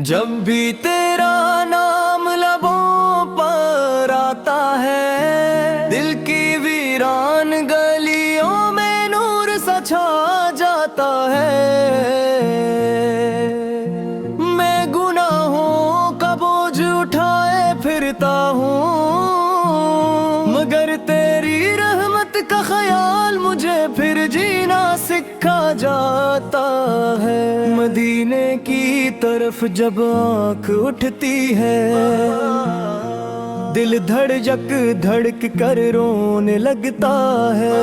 जब भी तेरा नाम लबों पर आता है, दिल की वीरान गलियों में नूर सा छा जाता है। मैं गुनाहों का बोझ उठाए फिरता हूँ, मगर तेरी रहमत का ख्याल मुझे फिर जीना सिखा जाता है। मदीने की तरफ जब आँख उठती है, दिल धड़क धड़क कर रोने लगता है।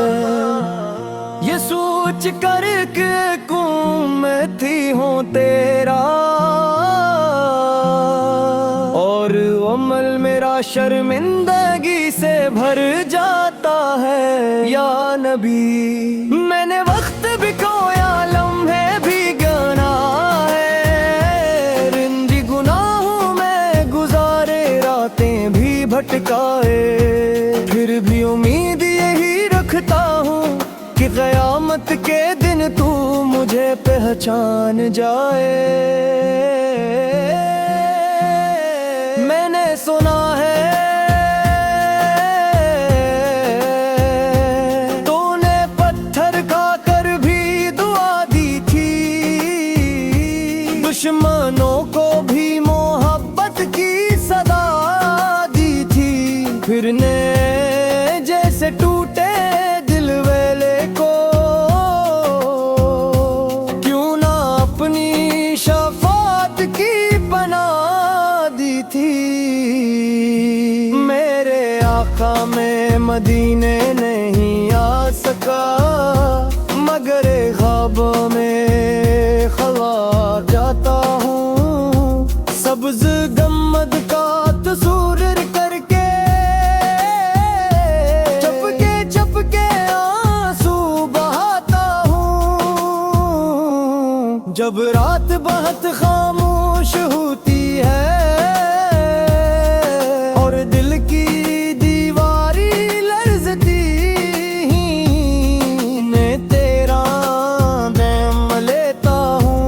ये सोच कर के मैं थी हूँ तेरा, और अमल मेरा शर्मिंदगी से भर जाता है। या नबी, मैंने वक्त भी खोया, लम्हे भी गना है, रिंजी गुनाहों में गुजारे रातें भी भटकाए, फिर भी उम्मीद यही रखता हूँ कि क़यामत के दिन तू मुझे पहचान जाए। मैंने सुना है तूने पत्थर खाकर भी दुआ दी थी, दुश्मनों को भी मोहब्बत की सदा दी थी। फिर ने जैसे टूटे दिल वेले को, क्यों ना अपनी शफात की पनाह दी थी। मेरे आका में मदीने नहीं आ सका, मगर ख्वाबों में खवा जाता हूँ। सब्ज गम्मद का तस्वीर करके चपके चपके आंसू बहाता हूँ। जब रात बहुत खामोश होती है और दिल की दीवारी लर्ज़ती, ने तेरा नाम लेता हूँ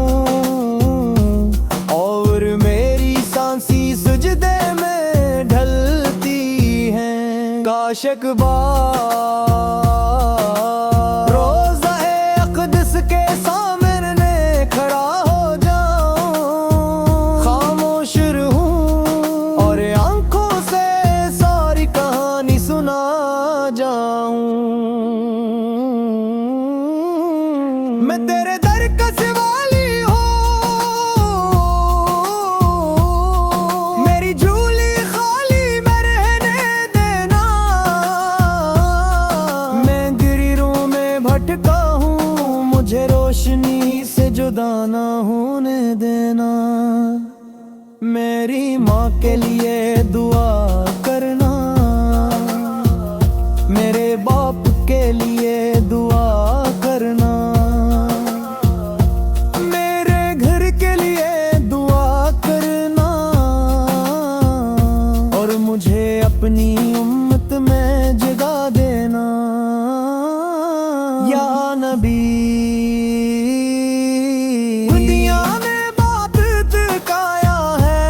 और मेरी सांसी सुजदे में ढलती है। काश एक बार रोज़ा-ए अक़दस के सामने खड़ा हो जाऊं, खामोश रहूं और आंखों से सारी कहानी सुना जाऊं। मैं तेरे दर का सवाली हूँ, मेरी झोली खाली में रहने देना। मैं गिरिरों में भटका हूँ, मुझे रोशनी से जुदा ना होने देना। मेरी माँ के लिए दुआ करना, मेरे बाप के लिए दुआ करना, मेरे घर के लिए दुआ करना, और मुझे अपनी उम्मत में जगा देना। या नबी, दुनिया ने बात तकाया है,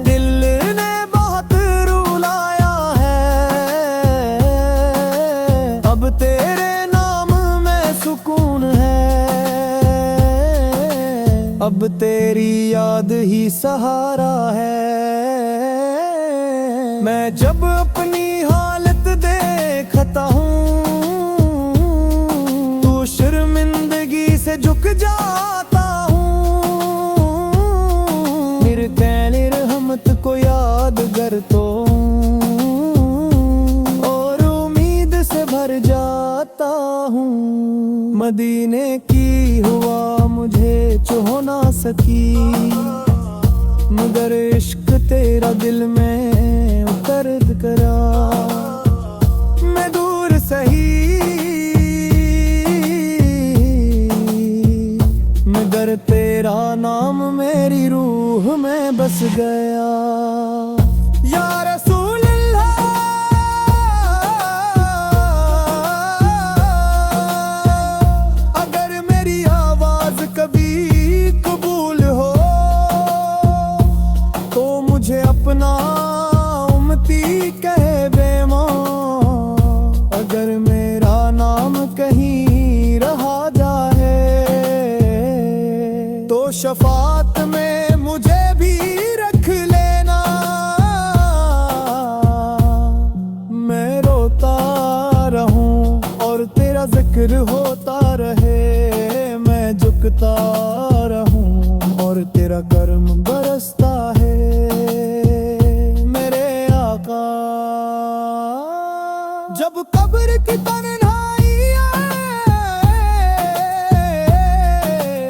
दिल ने बहुत रुलाया है। अब तेरे नाम में सुकून है, अब तेरी याद ही सहारा है। मैं जब अपनी हालत देखता हूँ, तो शर्मिंदगी से झुक जाता हूँ। मेरे कैली रहमत को याद कर तो और उम्मीद से भर जाता हूँ। मदीने की हुआ मुझे छू ना सकी, मगर इश्क तेरा दिल में उतर करा। मैं दूर सही, मगर तेरा नाम मेरी रूह में बस गया। या रसूल अल्लाह, अगर मेरी आवाज कभी कबूल शफात में मुझे भी रख लेना। मैं रोता रहूं और तेरा जिक्र होता रहे, मैं झुकता रहूं और तेरा कर्म बरसता है। मेरे आका जब कब्र की तन्हाई आए,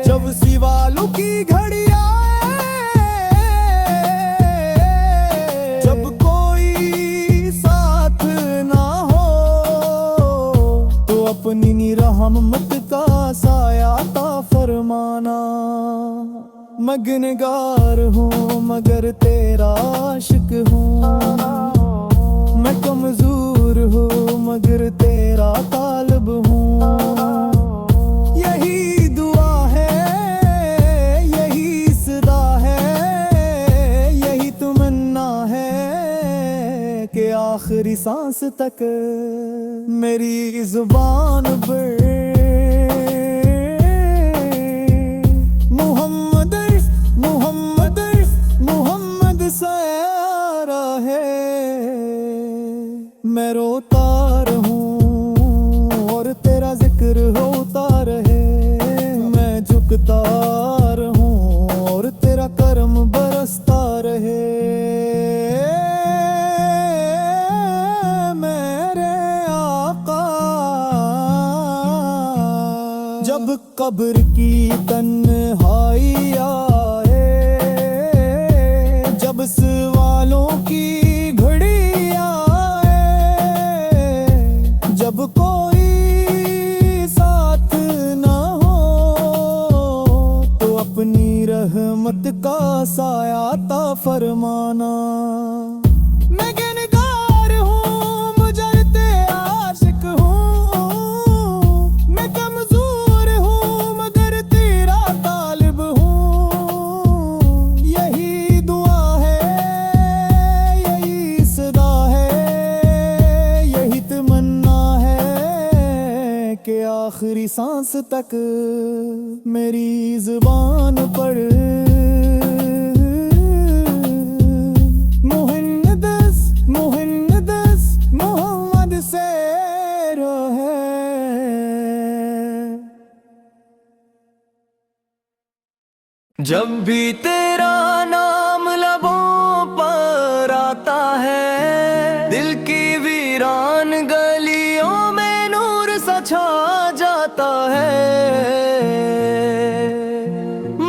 जब सिवालों की घड़ी आए, जब कोई साथ ना हो, तो अपनी रहमत का साया ता फरमाना। मैं गुनहगार हूँ मगर तेरा आशिक हूँ, मैं कमजोर हूँ मगर तेरा तालिब हूँ। यही दुआ है, यही सदा है, यही तमन्ना है कि आखिरी सांस तक मेरी जुबान पर मोहम्मद सारा है। मैं रोता रहूं और तेरा जिक्र होता रहे, मैं झुकता रहूं और तेरा कर्म बरसता रहे। मेरे आका जब कब्र की तन्हाई आए, जब सवालों की घड़ी आए, जब कोई साथ ना हो, तो अपनी रहमत का साया ता फरमाना। मैं गुनहगार हूँ मुजरते आशिक हूँ, मैं कमजोर हूँ मगर तेरा तालिब हूँ। यही दुआ है, यही सदा है, यही तमन्ना है कि आखिरी सांस तक मेरी जुबान पर मोहम्मद से रहे। जब भी तेरा नाम लबों पर आता है, दिल की वीरान गलियों में नूर सा छा जाता है।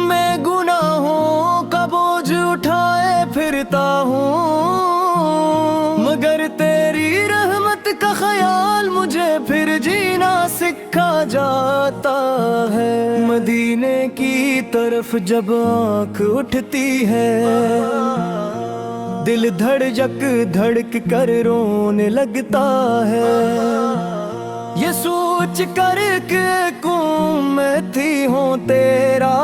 मैं गुनाहों का बोझ उठाए फिरता हूँ, मगर तेरी रहमत का ख्याल मुझे फिर जीना सिखा जाता है। मदीने की तरफ जब आँख उठती है, दिल धड़क धड़क कर रोने लगता है। ये सोच कर के मैं थी हूँ तेरा,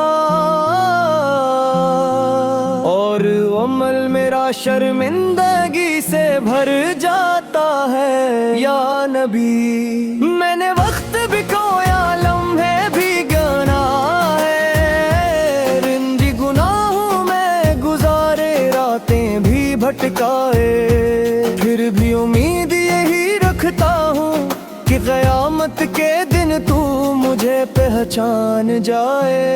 और अमल मेरा शर्मिंदगी से भर जाता है। या नबी मैंने वक्त भी खोया, लम्हे भी गना है, रिंजी गुनाहों में गुजारे रातें भी भटकाए, फिर भी उम्मीद यही रखता हूँ कि क़यामत के दिन तू मुझे पहचान जाए।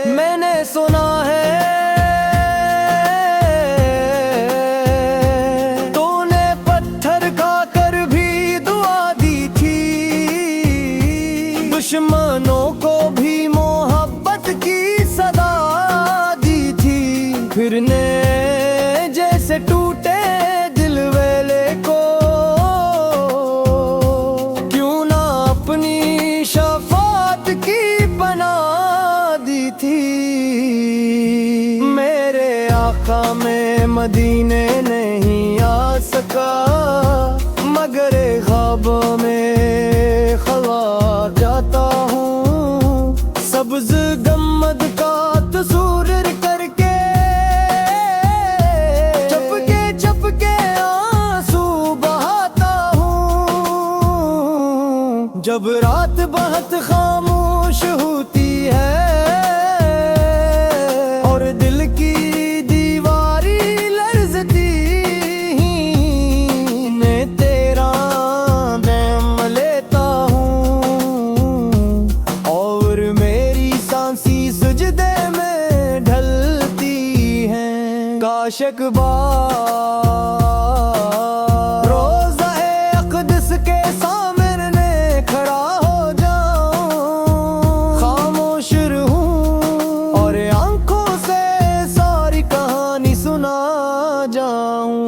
मैंने सुना है तूने पत्थर खाकर भी दुआ दी थी, दुश्मनों को भी मोहब्बत की सदा दी थी। फिर ने जैसे टूटे दिल वेले को, क्यों ना अपनी शफात की बना दी थी। मेरे आका मैं मदीने नहीं आ सका, मगर ख्वाबों में ख्वाब जाता हूँ। सब्ज गम्मद का तस्वीर करके चपके आंसू बहाता हूँ। जब रात बहुत खामोश बेशक बार रोज़ा-ए अक़दस के सामने खड़ा हो जाऊं, खामोश रहूं और आंखों से सारी कहानी सुना जाऊं।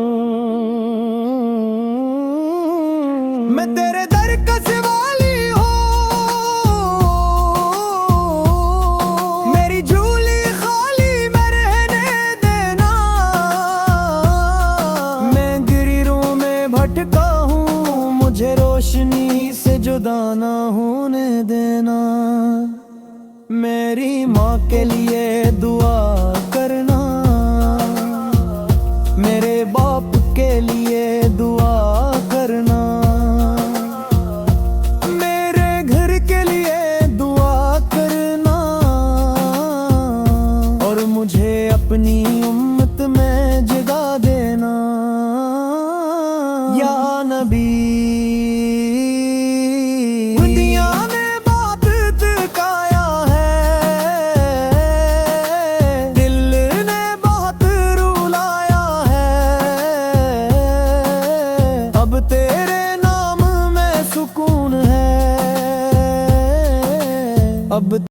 मैं तेरे दर का सवाली हूँ, मेरी झोली खाली मैं रहने देना। मैं गिरिरों में भटका हूँ, मुझे रोशनी से जुदा ना होने देना। मेरी माँ के लिए दुआ